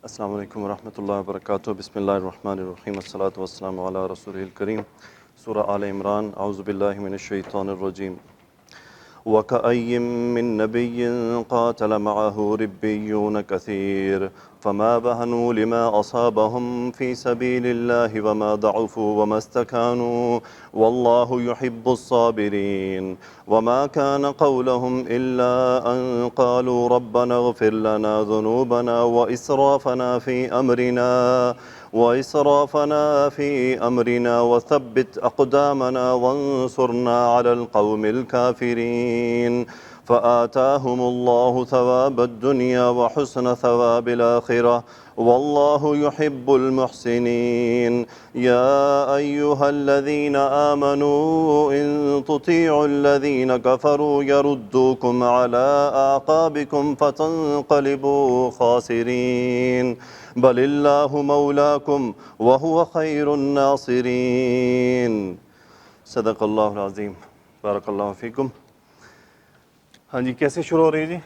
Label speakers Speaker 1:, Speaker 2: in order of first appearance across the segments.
Speaker 1: السلام علیکم ورحمۃ اللہ وبرکاتہ. بسم اللہ الرحمن الرحیم. الصلاۃ والسلام علی رسولہ الکریم. سورہ آل عمران. اعوذ باللہ من الشیطان الرجیم. وَكَأَيٍّ مِّن نَّبِيٍّ قَاتَلَ مَعَهُ رِبِّيُّونَ كَثِيرٌ فَمَا وَهَنُوا لِمَا أَصَابَهُمْ فِي سَبِيلِ اللَّهِ وَمَا ضَعُفُوا وَمَا اسْتَكَانُوا وَاللَّهُ يُحِبُّ الصَّابِرِينَ وَمَا كَانَ قَوْلُهُمْ إِلَّا أَن قَالُوا رَبَّنَا اغْفِرْ لَنَا ذُنُوبَنَا وإسرافنا في أمرنا وثبت أقدامنا وانصرنا على القوم الكافرين فآتاهم الله ثواب الدنيا وحسن ثواب الآخرة والله يحب المحسنين. يا أيها الذين آمنوا إن تطيعوا الذين كفروا يردوكم على أعقابكم فتنقلبوا خاسرين بل اللہ مولاکم وہو خیر الناصرین. صدق اللہ العظیم. بارک اللہ فیکم. ہاں جی، کیسے شروع ہو رہی ہے جی؟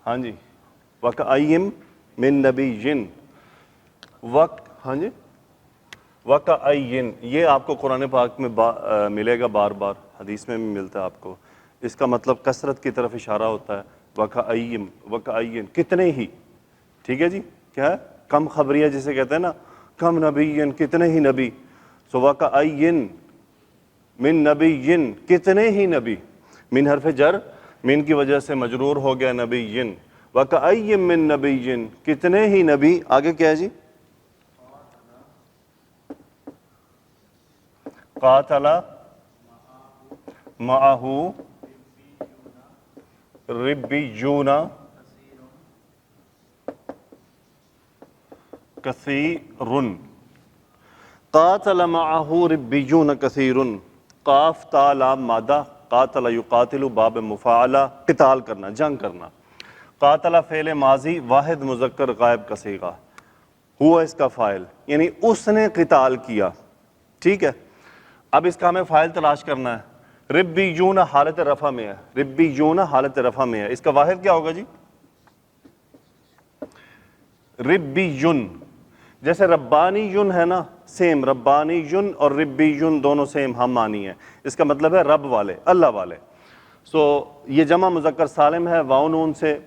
Speaker 1: ہاں جی. وَكَأَيٍّ مِّن نَبِيٍّ ہاں جی وَكَأَيٍّ، یہ آپ کو قرآن پاک میں ملے گا، بار بار حدیث میں بھی ملتا ہے آپ کو. اس کا مطلب کثرت کی طرف اشارہ ہوتا ہے. وَكَأَيٍّ کتنے ہی. ٹھیک ہے جی. کیا ہے؟ کم خبریہ جسے کہتے ہیں نا، کم نبی، کتنے ہی نبی. سو وَكَأَيٍّ مِّن نَبِيٍّ کتنے ہی نبی. من حرف جر، من کی وجہ سے مجرور ہو گیا نبیٍ. وَكَأَيٍّ مِّن نَبِيٍّ کتنے ہی نبی. آگے کیا ہے جی؟ قاتل معہ ربیون کثیر. قاتل معہ ربیون کثیر. قاف تا لام مادہ. قاتل یقاتل باب مفاعلہ، قتال کرنا، جنگ کرنا. قاتل فعل ماضی واحد مذکر غائب کا صیغہ. ہوا اس کا فاعل، یعنی اس نے قتال کیا. ٹھیک ہے. اب اس کا ہمیں فاعل تلاش کرنا ہے. ربیون حالت رفع میں ہے. ربیون حالت رفع میں ہے. اس کا واحد کیا ہوگا جی؟ ربیون. جیسے ربانیون ہے نا، سیم. ربانیون اور ربیون دونوں سیم ہم معنی ہیں. اس کا مطلب ہے رب والے، اللہ والے. سو یہ جمع مذکر سالم ہے، واو نون سے،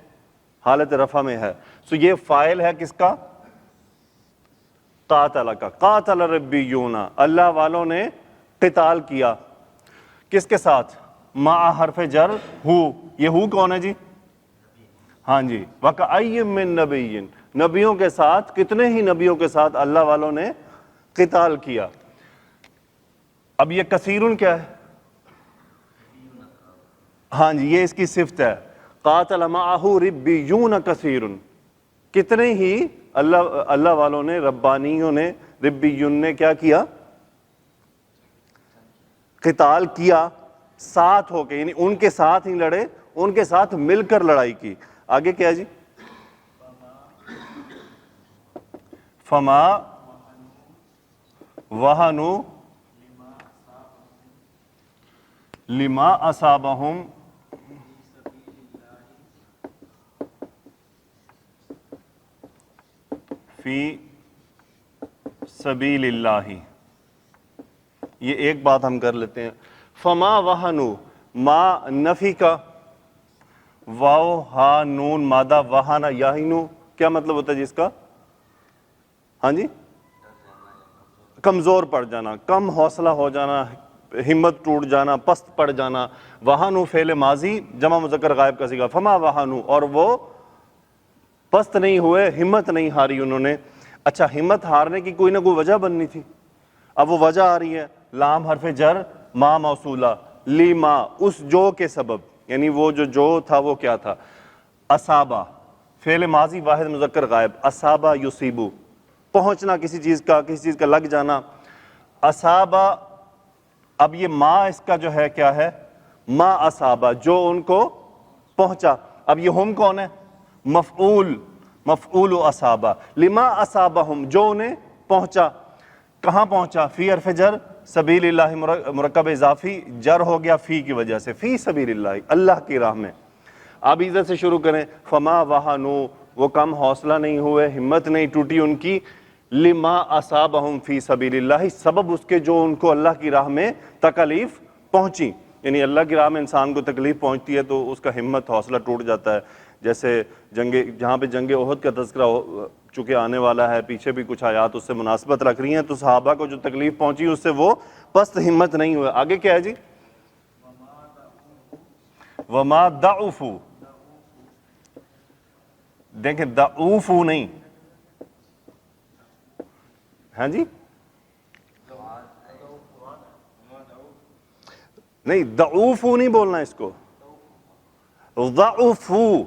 Speaker 1: حالت رفع میں ہے. سو یہ فاعل ہے کس کا؟ قاتل کا. قاتل ربیون، اللہ والوں نے قتال کیا. کس کے ساتھ؟ مع حرف جر ہو. یہ ہو کون ہے جی؟ ہاں جی. وَكَأَيٍّ مِّن نَبِيٍّ نبیوں کے ساتھ، کتنے ہی نبیوں کے ساتھ اللہ والوں نے قتال کیا. اب یہ کثیرن کیا ہے؟ ہاں جی، یہ اس کی صفت ہے. قاتل معہ ربیون کثیر. کتنے ہی اللہ والوں نے، ربانیوں نے، ربیون نے کیا کیا؟ قتال کیا ساتھ ہو کے، یعنی ان کے ساتھ ہی لڑے، ان کے ساتھ مل کر لڑائی کی. آگے کیا جی؟ فما وہنوا لما اصابہم فی سبیل اللہ. یہ ایک بات ہم کر لیتے ہیں. فما وہنوا، ما نفی کا، واو ہا نون مادہ، وہانا یاہنو، کیا مطلب ہوتا ہے جی اس کا؟ ہاں جی، کمزور پڑ جانا، کم حوصلہ ہو جانا، ہمت ٹوٹ جانا، پست پڑ جانا. وہنو فعل ماضی جمع مذکر غائب کا صیغہ. فما وہنو، اور وہ پست نہیں ہوئے، ہمت نہیں ہاری انہوں نے. اچھا، ہمت ہارنے کی کوئی نہ کوئی وجہ بننی تھی. اب وہ وجہ آ رہی ہے، لام حرف جر، ما موصولہ، لی ما، اس جو کے سبب. یعنی وہ جو تھا وہ کیا تھا؟ اصابہ فعل ماضی واحد مذکر غائب. اصابہ یصیبو، پہنچنا کسی چیز کا لگ جانا. اصابہ، اب یہ ما اس کا جو ہے کیا ہے؟ ما اصابہ، جو ان کو پہنچا. اب یہ ہم کون ہے؟ مفعول، مفعول اصابہ. لما اصابہم، جو انہیں پہنچا. کہاں پہنچا؟ فی حرف جر، سبیل اللہ مرکب اضافی جر ہو گیا فی کی وجہ سے، فی سبیل اللہ، اللہ کی راہ میں۔ اب ادھر سے شروع کریں، فما وہنوا، وہ کم حوصلہ نہیں ہوئے، ہمت نہیں ٹوٹی ان کی، لما اصابہم فی سبیل اللہ، سبب اس کے جو ان کو اللہ کی راہ میں تکلیف پہنچی۔ یعنی اللہ کی راہ میں انسان کو تکلیف پہنچتی ہے تو اس کا ہمت حوصلہ ٹوٹ جاتا ہے۔ جیسے جہاں پہ جنگ احد کا تذکرہ چونکہ آنے والا ہے، پیچھے بھی کچھ آیات اس سے مناسبت رکھ رہی ہیں، تو صحابہ کو جو تکلیف پہنچی اس سے وہ پست ہمت نہیں ہوئے۔ آگے کیا ہے جی؟ وما ضعفوا، دیکھیں ضعفوا نہیں، ہاں جی نہیں، ضعفوا نہیں بولنا اس کو، ضعفوا،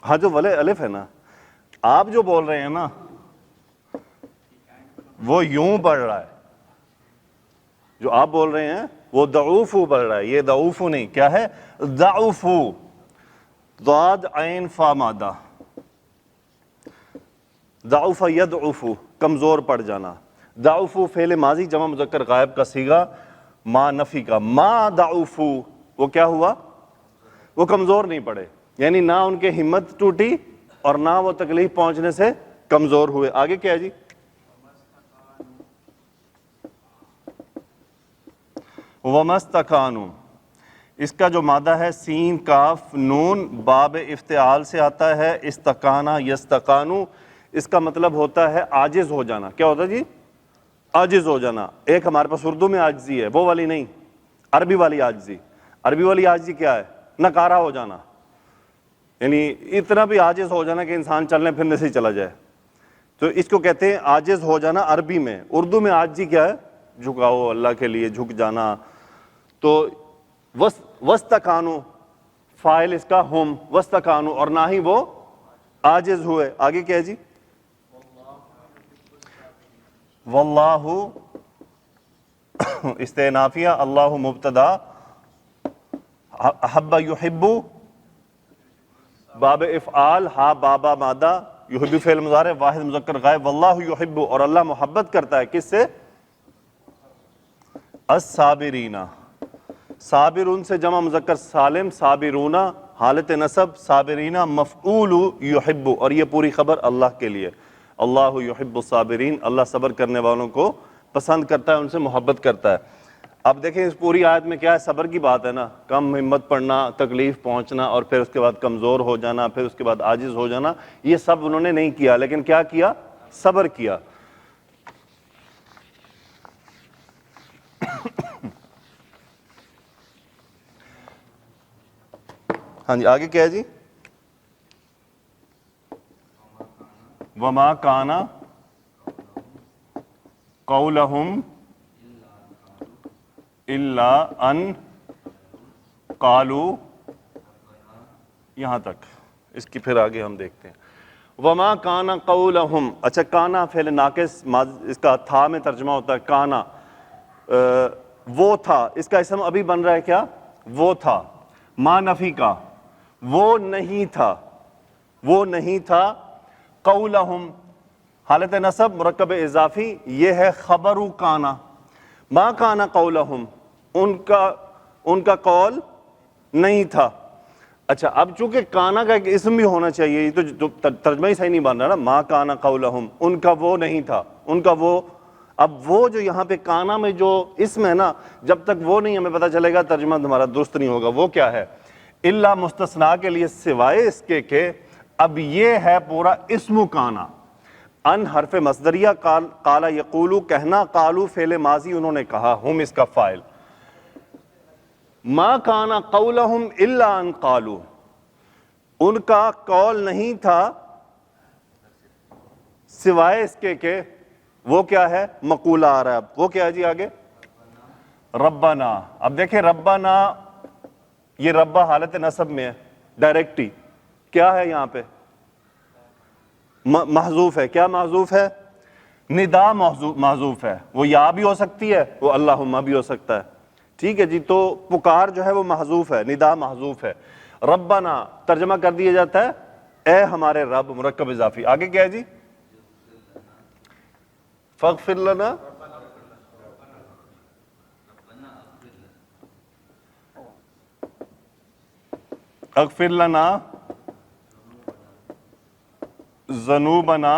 Speaker 1: ہاں جو ولے الف ہے نا، آپ جو بول رہے ہیں نا وہ یوں پڑھ رہا ہے، جو آپ بول رہے ہیں وہ ضعفوا پڑھ رہا ہے، یہ ضعفوا نہیں، کیا ہے؟ ضعفوا، ضاد عین فا مادہ، ضعف یضعف، کمزور پڑ جانا، ضعف فعل ماضی جمع مذکر غائب کا صیغہ ما نفی کا، ما ضعفوا، وہ کیا ہوا؟ وہ کمزور نہیں پڑے، یعنی نہ ان کے ہمت ٹوٹی اور نہ وہ تکلیف پہنچنے سے کمزور ہوئے۔ آگے کیا ہے جی؟ وَمَسْتَكَانُوا، اس کا جو مادہ ہے سین کاف نون باب افتعال سے آتا ہے، استقانا یستقانو، اس کا مطلب ہوتا ہے عاجز ہو جانا۔ کیا ہوتا ہے جی؟ عاجز ہو جانا۔ ایک ہمارے پاس اردو میں عاجزی ہے، وہ والی نہیں، عربی والی عاجزی۔ عربی والی عاجزی کیا ہے؟ ناکارہ ہو جانا، یعنی اتنا بھی عاجز ہو جانا کہ انسان چلنے پھرنے سے ہی چلا جائے، تو اس کو کہتے ہیں عاجز ہو جانا عربی میں۔ اردو میں عاجزی کیا ہے؟ جھکاؤ اللہ کے لیے، جھک جانا۔ تو وَاسْتَكَانُوا، فاعل اس کا ہم، وَاسْتَكَانُوا، اور نہ ہی وہ عاجز ہوئے۔ آگے کیا ہے جی؟ واللہ استئنافیہ، اللہ مبتدا، احب یحب باب افعال، ہا بابا مادہ، یحب فعل مضارع واحد مذکر غائب، واللہ یحب، اور اللہ محبت کرتا ہے کس سے؟ الصابرین، صابرون سے جمع مذکر سالم، صابرون حالت نصب، صابرین مفعول یحب، اور یہ پوری خبر اللہ کے لیے، اللہ یحب الصابرین، اللہ صبر کرنے والوں کو پسند کرتا ہے، ان سے محبت کرتا ہے۔ اب دیکھیں اس پوری آیت میں کیا ہے؟ صبر کی بات ہے نا، کم ہمت پڑنا، تکلیف پہنچنا، اور پھر اس کے بعد کمزور ہو جانا، پھر اس کے بعد عاجز ہو جانا، یہ سب انہوں نے نہیں کیا، لیکن کیا کیا؟ صبر کیا۔ ہاں جی آگے کیا ہے جی؟ وما کان قولہم الا ان قالوا، یہاں تک، اس کی پھر آگے ہم دیکھتے ہیں۔ وما کان قولہم، اچھا کانا فعل ناقص، اس کا تھا میں ترجمہ ہوتا ہے کانا، وہ تھا، اس کا اسم ابھی بن رہا ہے کیا؟ وہ تھا، ما نفی کا، وہ نہیں تھا، وہ نہیں تھا، قولہم حالت نصب مرکب اضافی، یہ ہے خبر کانا، ما کانا قولہم، ان کا قول نہیں تھا۔ اچھا اب چونکہ کانا کا ایک اسم بھی ہونا چاہیے، یہ تو ترجمہ ہی صحیح نہیں بن رہا نا، ما کانا قولہم، ان کا وہ نہیں تھا، ان کا وہ، اب وہ جو یہاں پہ کانا میں جو اسم ہے نا، جب تک وہ نہیں ہمیں پتہ چلے گا ترجمہ ہمارا درست نہیں ہوگا۔ وہ کیا ہے؟ الا مستثنیٰ کے لیے سوائے اس کے کہ اب یہ ہے پورا اسم کانا، ان حرف مصدریہ، قال یقولو کہنا، قالو فعل ماضی انہوں نے کہا، ہم اس کا فاعل، ما کان قولہم الا ان قالو، ان کا قول نہیں تھا سوائے اس کے کہ وہ کیا ہے؟ مقولہ آ رہا ہے۔ وہ کیا ہے جی آگے؟ ربنا۔ اب دیکھیں ربنا، یہ ربا حالت نصب میں ہے، ڈائریکٹی کیا ہے یہاں پہ؟ محذوف ہے۔ کیا محذوف ہے؟ ندا محذوف ہے، وہ یا بھی ہو سکتی ہے، وہ اللہم بھی ہو سکتا ہے، ٹھیک ہے جی۔ تو پکار جو ہے وہ محذوف ہے، ندا محذوف ہے۔ ربنا ترجمہ کر دیا جاتا ہے اے ہمارے رب، مرکب اضافی۔ آگے کیا ہے جی؟ فاغفر لنا اغفر لنا ذنوبنا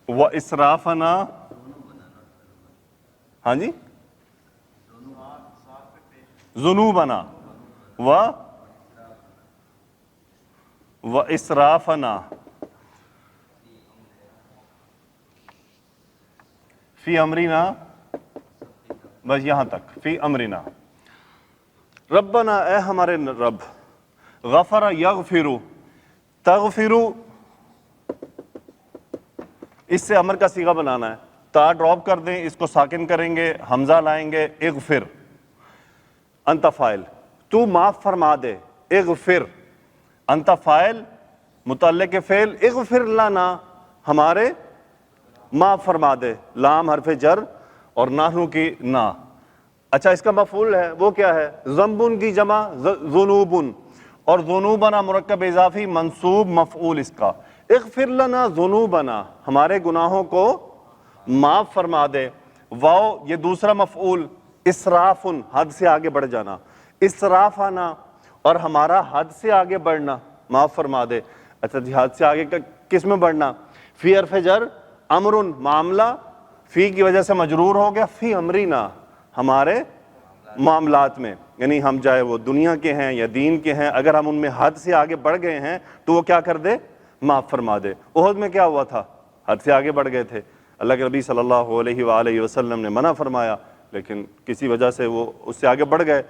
Speaker 1: و اسرافنا. ہاں جی، ذنوبنا و اسرافنا فی امرنا، بس یہاں تک، فی امرنا. ربنا، اے ہمارے رب، غفر یغفرو، تغفرو، اس سے امر کا صیغہ بنانا ہے. تا ڈراپ کر دیں، اس کو ساکن کریں گے، حمزہ لائیں گے، اغفر. انت فاعل، تو معاف فرما دے. اغفر، انت فاعل، متعلق فعل، اغفر لنا، ہمارے معاف فرما دے. لام حرف جر اور نحنو کی نا. اچھا، اس کا مفعول ہے وہ کیا ہے؟ ذنبن کی جمع ذنوبن، اور ذنوبنا مرکب اضافی منصوب مفعول اس کا. اغفر لنا ذنوبنا، ہمارے گناہوں کو معاف فرما دے. واو یہ دوسرا مفعول. اسرافن، حد سے آگے بڑھ جانا. اسرافنا، اور ہمارا حد سے آگے بڑھنا، معاف فرما دے. اچھا جی، حد سے آگے کس میں بڑھنا؟ فی حرف جر امرن، معاملہ، فی کی وجہ سے مجرور ہو گیا. فی امرینا، ہمارے معاملات میں، یعنی ہم چاہے وہ دنیا کے ہیں یا دین کے ہیں، اگر ہم ان میں حد سے آگے بڑھ گئے ہیں تو وہ کیا کر دے؟ معاف فرما دے. احد میں کیا ہوا تھا؟ حد سے آگے بڑھ گئے تھے. اللہ کے نبی صلی اللہ علیہ وآلہ وسلم نے منع فرمایا، لیکن کسی وجہ سے وہ اس سے آگے بڑھ گئے.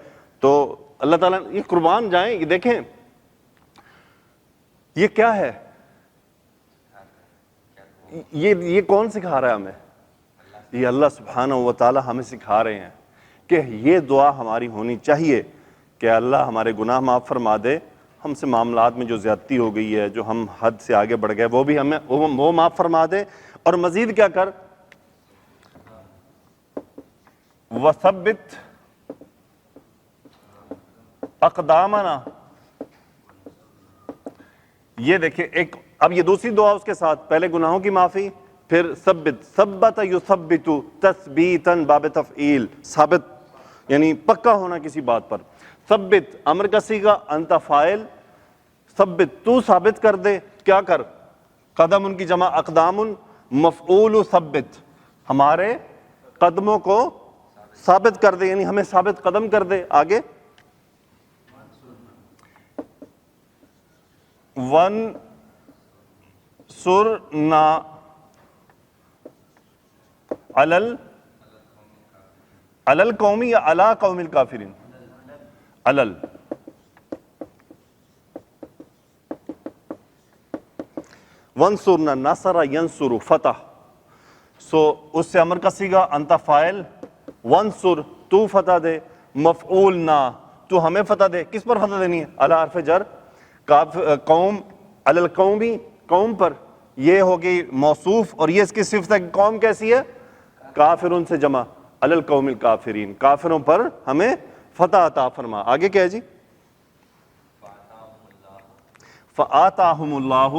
Speaker 1: تو اللہ تعالیٰ، یہ قربان جائیں، یہ دیکھیں یہ کیا ہے، یہ کون سکھا رہا ہے ہمیں؟ یہ اللہ سبحانہ و تعالی ہمیں سکھا رہے ہیں کہ یہ دعا ہماری ہونی چاہیے کہ اللہ ہمارے گناہ معاف فرما دے. ہم سے معاملات میں جو زیادتی ہو گئی ہے، جو ہم حد سے آگے بڑھ گئے، وہ بھی ہمیں وہ معاف فرما دے. اور مزید کیا کر؟ وَثَبِّتْ اقدامنا. یہ دیکھیں ایک، اب یہ دوسری دعا اس کے ساتھ، پہلے گناہوں کی معافی، پھر ثبت، ثبت یثبت، تثبیتاً باب تفعیل، ثابت یعنی پکا ہونا کسی بات پر. ثبت امر کا صیغہ، انت فاعل، ثبت تو ثابت کر دے. کیا کر؟ قدم ان کی جمع اقدام، مفعول ثبت، ہمارے قدموں کو ثابت کر دے، یعنی ہمیں ثابت قدم کر دے. آگے ون سرنا علل قومی یا علا قوم الکافرین؟ علل. ونصرنا، نصر ینصر، فتح. سو اس سے امر کا صیغہ انت فاعل، ونصر تو فتح دے، مفعول نا تو ہمیں فتح دے. کس پر فتح دینی ہے؟ علی حرف جر، قوم، علی القومی، قوم پر. یہ ہوگی موصوف اور یہ اس کی صفت ہے. قوم کیسی ہے؟ کافرون سے جمع، علی القوم الکافرین، کافروں پر ہمیں فتح عطا فرما. آگے کیا ہے جی؟ فآتاہم اللہ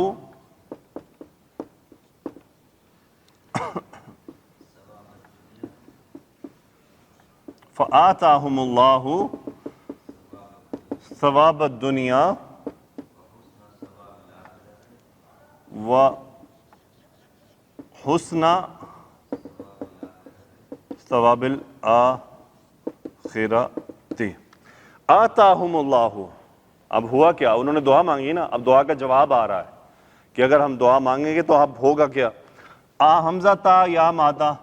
Speaker 1: فآتاہم اللہ ثواب الدنیا و حسن ثواب الآخرۃ. آتاہم اللہ، اب ہوا کیا؟ انہوں نے دعا مانگی نا، اب دعا کا جواب آ رہا ہے کہ اگر ہم دعا مانگیں گے تو اب ہوگا کیا؟ حمزہ تا یا مادہ،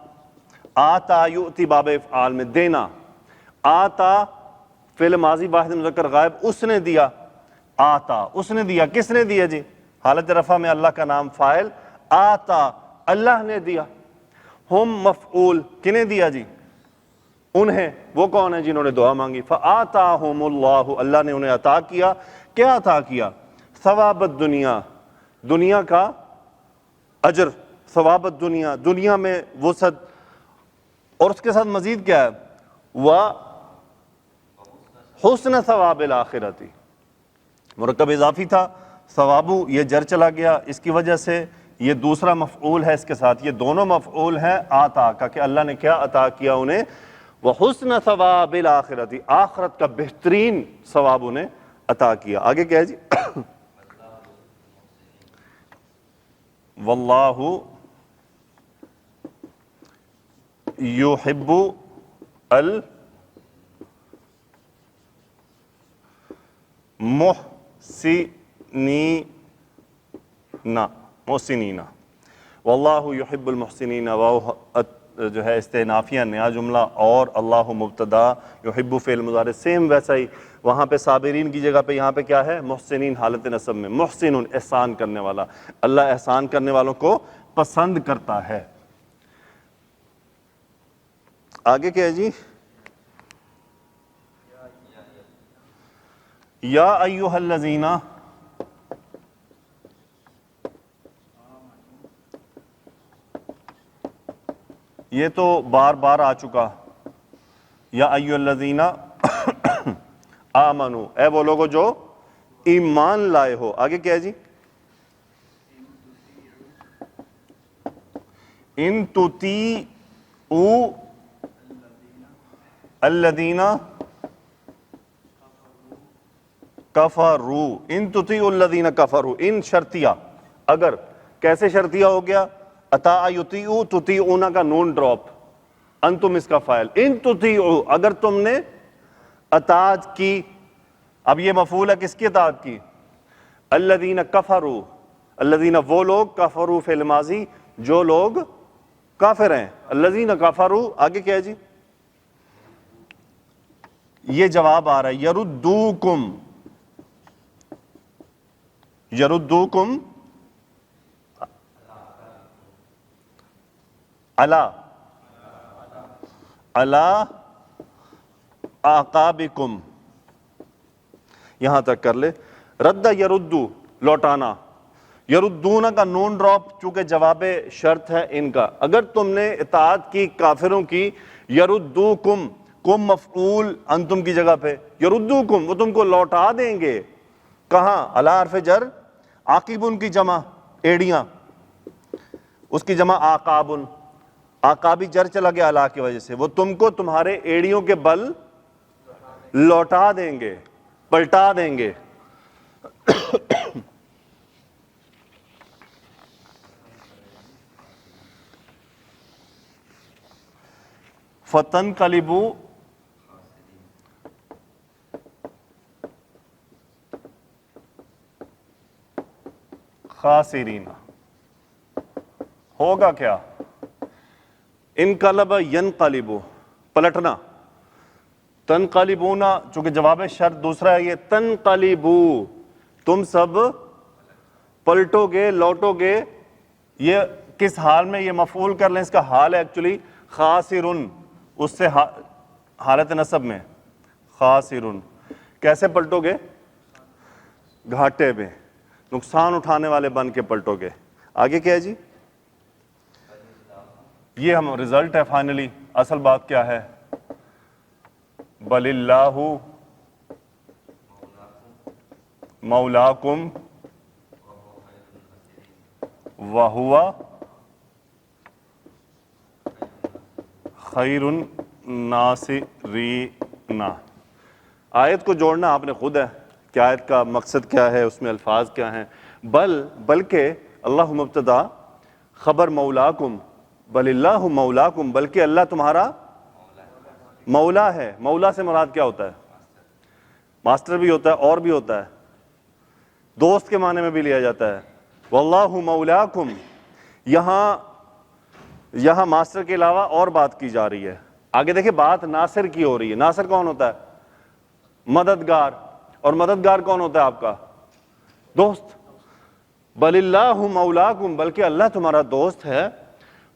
Speaker 1: آتا یؤتی باب افعال میں دینا. آتا فعل ماضی واحد مذکر غائب، اس نے دیا. آتا اس نے دیا، کس نے دیا جی؟ حالت رفع میں اللہ کا نام فاعل، آتا اللہ نے دیا. ہم مفعول، کنہیں دیا جی؟ انہیں. وہ کون ہے جنہوں نے دعا مانگی؟ فآتاہم اللہ، اللہ نے انہیں عطا کیا. کیا عطا کیا؟ ثواب الدنیا، دنیا کا اجر. ثواب الدنیا، دنیا میں وسعت. اور اس کے ساتھ مزید کیا ہے؟ حسن ثواب الآخرۃ، مرکب اضافی تھا، ثوابو یہ جر چلا گیا، اس کی وجہ سے یہ دوسرا مفعول ہے اس کے ساتھ، یہ دونوں مفعول ہیں آتا کا، کہ اللہ نے کیا عطا کیا انہیں، وحسن ثواب الآخرۃ، آخرت کا بہترین ثواب انہیں عطا کیا۔ آگے کیا ہے جی؟ واللہ یحب محسنین، واللہ یحب المحسنین، جو ہے استئنافیہ نیا جملہ، اور اللہ مبتدا، یحب فعل مضارع، سیم ویسا ہی وہاں پہ صابرین کی جگہ پہ یہاں پہ کیا ہے؟ محسنین حالت نصب میں، محسن احسان کرنے والا، اللہ احسان کرنے والوں کو پسند کرتا ہے۔ آگے کیا ہے جی؟ یا ایھا الذین، یہ تو بار بار آ چکا، یا ایھا الذین آمنو، اے وہ لوگو جو ایمان لائے ہو۔ آگے کیا ہے جی؟ ان تطیعوا الذین کفروا، ان تطیعوا الذین کفروا، ان شرطیہ، اگر، کیسے شرطیہ ہو گیا؟ اطاع یطیعوا، تطیعون کا نون ڈراپ، انتم اس کا فاعل، ان تطیعوا، اگر تم نے اطاعت کی، اب یہ مفعول ہے کس کی اطاعت کی؟ الذین کفروا، الذین وہ لوگ، کفروا فعل ماضی، جو لوگ کافر ہیں، الذین کفروا۔ آگے کیا ہے جی؟ یہ جواب آ رہا ہے، یردوکم، یردوکم علی اعقابکم، یہاں تک کر لے۔ رد یردو، لوٹانا، یردون کا نون ڈراپ چونکہ جواب شرط ہے ان کا، اگر تم نے اطاعت کی کافروں کی، یردوکم، کم مفعول انتم کی جگہ پہ، یردوکم، وہ تم کو لوٹا دیں گے، کہاں؟ علی حرف جر، عاقبن کی جمع ایڑیاں، اس کی جمع آقابن، آقابی جر چلا گیا علی کی وجہ سے، وہ تم کو تمہارے ایڑیوں کے بل لوٹا دیں گے، پلٹا دیں گے۔ فتنقلبوا خاسرین، ہوگا کیا؟ انقلب ینقلب، پلٹنا، تنقلبون، چونکہ جواب شرط دوسرا ہے یہ، تنقلبو، تم سب پلٹو گے، لوٹو گے، یہ کس حال میں؟ یہ مفعول کر لیں، اس کا حال ہے ایکچولی خاسرن، اس سے حالت نصب میں، خاسرن، کیسے پلٹو گے؟ گھاٹے میں، نقصان اٹھانے والے بن کے پلٹو گے۔ آگے کیا ہے جی؟ یہ ہم رزلٹ ہے فائنلی، اصل بات کیا ہے؟ بل اللہ مولاکم وہو خیر الناصرین۔ آیت کو جوڑنا آپ نے خود ہے کہ آیت کا مقصد کیا ہے، اس میں الفاظ کیا ہیں۔ بلکہ اللہ مبتدا، خبر مولاکم، بل اللہ مولاکم، بلکہ اللہ تمہارا مولا ہے۔ مولا سے مراد کیا ہوتا ہے؟ ماسٹر بھی ہوتا ہے اور بھی ہوتا ہے، دوست کے معنی میں بھی لیا جاتا ہے۔ واللہ مولاکم، یہاں ماسٹر کے علاوہ اور بات کی جا رہی ہے۔ آگے دیکھیں بات ناصر کی ہو رہی ہے۔ ناصر کون ہوتا ہے؟ مددگار، اور مددگار کون ہوتا ہے آپ کا؟ دوست۔ بل اللہ مولاکم، بلکہ اللہ تمہارا دوست ہے،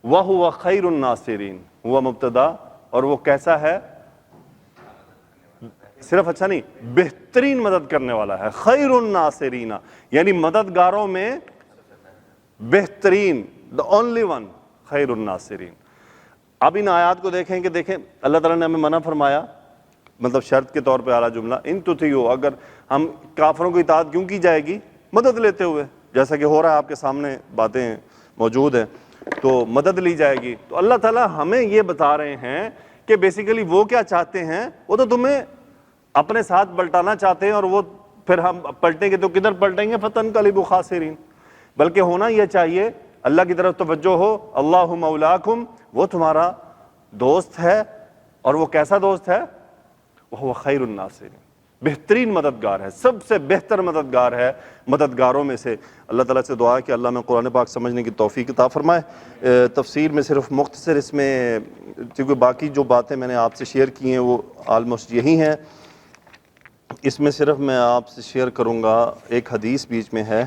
Speaker 1: وَهُوَ خَيْرُ النَّاصِرِينَ، ہوا مبتدا، اور وہ کیسا ہے؟ صرف اچھا نہیں، بہترین مدد کرنے والا ہے، خیر الناصرین، یعنی مددگاروں میں بہترین، the only one، خیر الناصرین۔ اب ان آیات کو دیکھیں کہ دیکھیں اللہ تعالیٰ نے ہمیں منع فرمایا، مطلب شرط کے طور پہ اعلیٰ جملہ، ان تطیعوا، اگر ہم کافروں کی اطاعت کیوں کی جائے گی؟ مدد لیتے ہوئے، جیسا کہ ہو رہا ہے آپ کے سامنے باتیں موجود ہیں تو مدد لی جائے گی۔ تو اللہ تعالیٰ ہمیں یہ بتا رہے ہیں کہ بیسیکلی وہ کیا چاہتے ہیں، وہ تو تمہیں اپنے ساتھ پلٹانا چاہتے ہیں، اور وہ پھر ہم پلٹیں گے تو کدھر پلٹیں گے، فَتَنْقَلِبُوا خَاسِرِينَ۔ بلکہ ہونا یہ چاہیے اللہ کی طرف توجہ ہو، اللہ مولاکم، وہ تمہارا دوست ہے، اور وہ کیسا دوست ہے، وہ خیر الناصرین، بہترین مددگار ہے، سب سے بہتر مددگار ہے مددگاروں میں سے۔ اللہ تعالیٰ سے دعا ہے کہ اللہ میں قرآن پاک سمجھنے کی توفیق عطا فرمائے۔ تفسیر میں صرف مختصر اس میں، کیونکہ باقی جو باتیں میں نے آپ سے شیئر کی ہیں وہ آلموسٹ یہی ہیں، اس میں صرف میں آپ سے شیئر کروں گا، ایک حدیث بیچ میں ہے،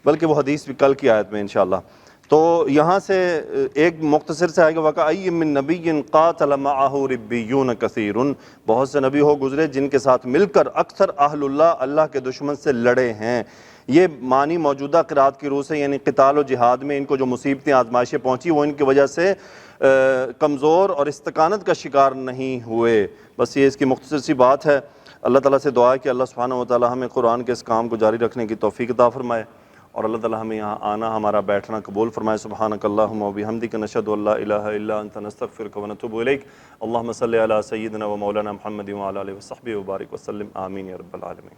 Speaker 1: بلکہ وہ حدیث بھی کل کی آیت میں انشاءاللہ۔ تو یہاں سے ایک مختصر سے آئے گا، وَكَأَيٍّ مِّن نَبِيٍّ قَاتَلَ مَعَهُ رِبِّيُّونَ کَثِيرٌ، بہت سے نبی ہو گزرے جن کے ساتھ مل کر اکثر اہل اللہ کے دشمن سے لڑے ہیں۔ یہ معنی موجودہ قرات کی روح سے، یعنی قتال و جہاد میں ان کو جو مصیبتیں آزمائشیں پہنچی وہ ان کی وجہ سے کمزور اور استقامت کا شکار نہیں ہوئے۔ بس یہ اس کی مختصر سی بات ہے۔ اللہ تعالیٰ سے دعا ہے کہ اللہ سبحانہ و تعالیٰ ہمیں قرآن کے اس کام کو جاری رکھنے کی توفیق عطا فرمائے، اور اللہ تعالیٰ ہمیں یہاں آنا، ہمارا بیٹھنا قبول فرمائے۔ سبحانک اللہم و بحمدک، نشہد ان لا الہ الا انت، نستغفرک و نتوب الیک۔ اللہم صلی علی سیدنا و مولانا محمد و علی آلہ و صحبہ وبارک وسلم، آمین یا رب العالمین۔